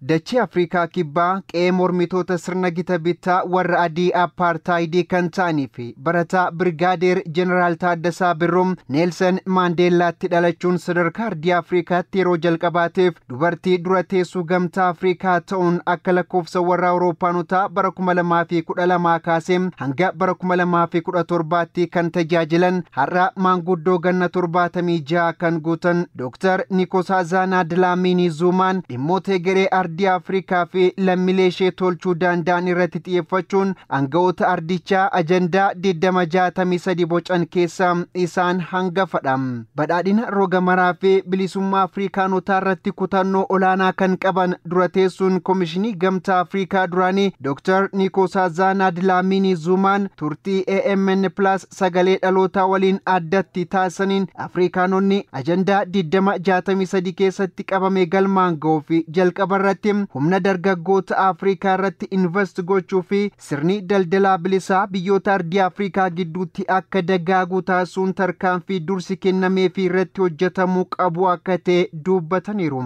Dachee Afrikaa kibbaa qe'ee mormitoota sirna gita bittaa warra adii apartaayidii kan ta'anii fi barataa Birgaadeer Jeneraal Taaddasaa Birruum Neelsan Maandeellaatti dhalachuun sadarkaa ardii Afrikaatti yeroo jalqabaateef dubartii dura teessuu gamtaa Afrikaa ta'uun akka lakkoofsa warra Awuroopaanotaa bara 2012 kaasee hanga bara 2017tti kan tajaajilan har'a maanguddoo ganna 76 kan guutan Dr. Nkosazana Dlamini Zumaan dhimmoota egeree ardii Afrikaa fi lammiilee ishee tolchuu danda'an irratti xiyyeeffachuun aangawoota ardichaa ajandaa 2063 bocan keessaa isaan hangafadha. Badhaadhina roga maraa fi bilisummaa Afrikaanotaa irratti kutannoo olaanaa kan qaban dura teessuun Komishinii Gamtaa Afrikaa duraanii Dr. Nkosazana Dlamini Zumaan turtii AMN+ sagalee dhalootaa waliin addatti taasisaniin Afrikaanonni ajandaa 2063 keessatti qabame galmaan ga'uu fi jalqabarratti humna dargaggoota Afrikaa irratti invest gochuu fi sirni daldalaa bilisaa biyyoota ardii Afrikaa gidduutti akka dagaagu taasisuun tarkaanfii dursi kennamee fi irratti hojjetamuu qabu akka ta'e dubbataniiru.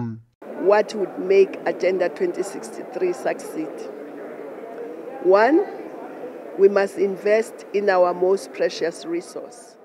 What would make Agenda 2063 succeed? One, we must invest in our most precious resource.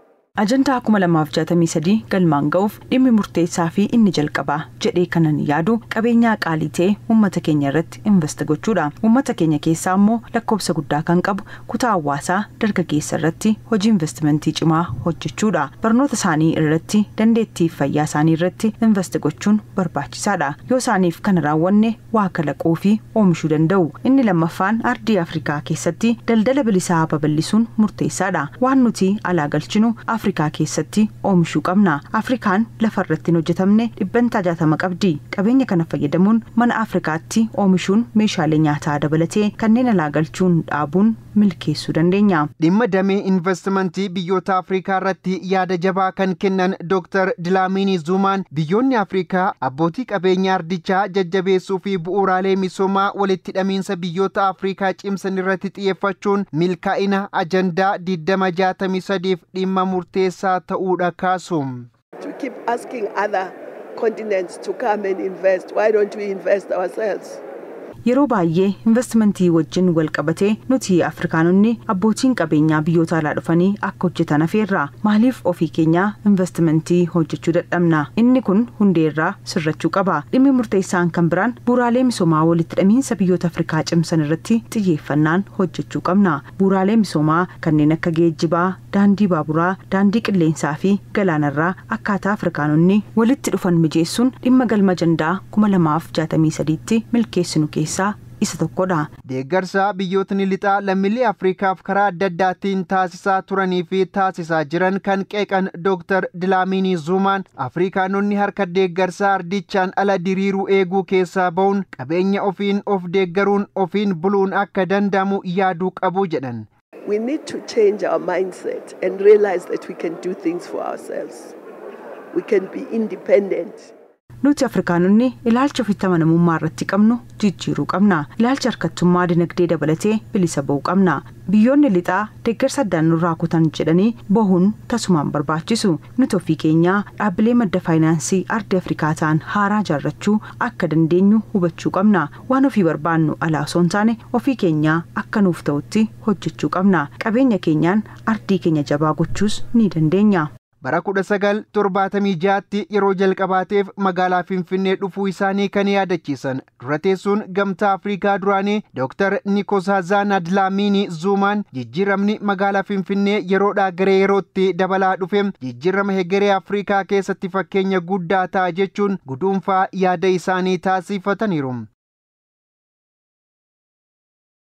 Ajandaa 2063 galmaan ga'uuf dhimmi murteessaa fi inni jalqabaa jedhee kanan yaadu qabeenyaa qaalii ta'e uummata keenya irratti invest gochuudha. Uummata keenya keessaa immoo lakkoofsa guddaa kan qabu kutaa hawaasaa dargaggeessa irratti hojii investimentii cimaa hojjechuudha. Barnoota isaanii irratti dandeettii fayyaa isaanii irratti invest gochuun barbaachisaadha. Yoo isaaniif kana raawwanne waa kalaquu fi oomishuu danda'u. Inni lammaffaan ardii Afrikaa keessatti daldala bilisaa babal'isuun murteessaadha. Waan nuti alaa galchinu Afrikaa keessatti oomishuu qabna. Afrikaan lafa irratti hin hojjetamne 160 qabdi. Qabeenya kana fayyadamuun mana Afrikaatti oomishuun meeshaalee nyaataa dabalatee kanneen alaa galchuun dhaabuun milkeessuu dandeenya. Dhimma damee investimentii biyyoota Afrikaa irratti yaada jabaa kan kennan Dr. Dlamini Zumaan biyyoonni Afrikaa abbootii qabeenyaa ardichaa jajjabeessuu fi bu'uuraalee misoomaa walitti hidhamiinsa biyyoota Afrikaa cimsan irratti xiyyeeffachuun milkaa'ina ajandaa 2063 dhimma murteessaa ta'uudha kaasu. To keep asking other continents to come and invest, why don't we invest ourselves? Yeroo baay'ee investmentii wajjin wal qabatee nuti Afrikaanonni abbootiin qabeenyaa biyyoota alaa dhufanii akka hojjetan afeerra. Maaliif ofii keenyaa investmentii hojjechuu dadhabna? Inni kun hundeerraa sirrachuu qaba. Dhimmi murteessaan kan biraan bu'uuraalee misoomaa walitti hidhamiinsa biyyoota Afrikaa cimsan irratti xiyyeeffannaan hojjechuu qabna. Bu'uuraalee misoomaa kanneen akka geejjibaa, daandii baaburaa, daandii qilleensaa fi galaanarraa akkaataa Afrikaanonni walitti dhufan mijeessuun dhimma galma ajandaa 2063tti milkeessinu keessaa isa tokkodha. Deeggarsa biyyootni lixaa lammiilee Afrikaaf karaa adda addaatiin taasisaa turanii fi taasisaa jiran kan qeeqan Dr. Dlamini Zumaan Afrikaanonni harka deeggarsaa ardichaan ala diriiruu eeguu keessaa ba'uun qabeenya ofiin of deeggaruun ofiin buluun akka danda'amu yaaduu qabu jedhan. We need to change our mindset and realize that we can do things for ourselves. We can be independent. Nuti Afrikaanonni ilaalcha ofitti amanamummaa irratti qabnu jijjiiruu qabna. Ilaalcha harkattummaa dinagdee dabalatee bilisa ba'uu qabna. Biyyoonni lixaa deeggarsa addaan nurraa kutan jedhanii bahuun tasumaan barbaachisu. Nuti ofii keenyaa dhaabbilee madda faayinaansii ardii Afrikaa ta'an haaraa ijaarrachuu akka dandeenyu hubachuu qabna. Waan ofii barbaannu alaa osoo hin taane ofii keenyaa akka nuuf ta'utti hojjechuu qabna. Qabeenya keenyaan ardii keenya jabaa gochuus ni dandeenya. Bara 1976tti yeroo jalqabaateef magaalaa Finfinnee dhufuu isaanii kan yaadachiisan dura teessuun Gamtaa Afrikaa duraanii Dr. Nkosazana Dlamini Zumaan jijjiiramni magaalaa Finfinnee yeroodhaa gara yerootti dabalaa dhufe jijjiirama hegeree Afrikaa keessatti fakkeenya guddaa ta'a jechuun guduunfaa yaada isaanii taasifataniiru.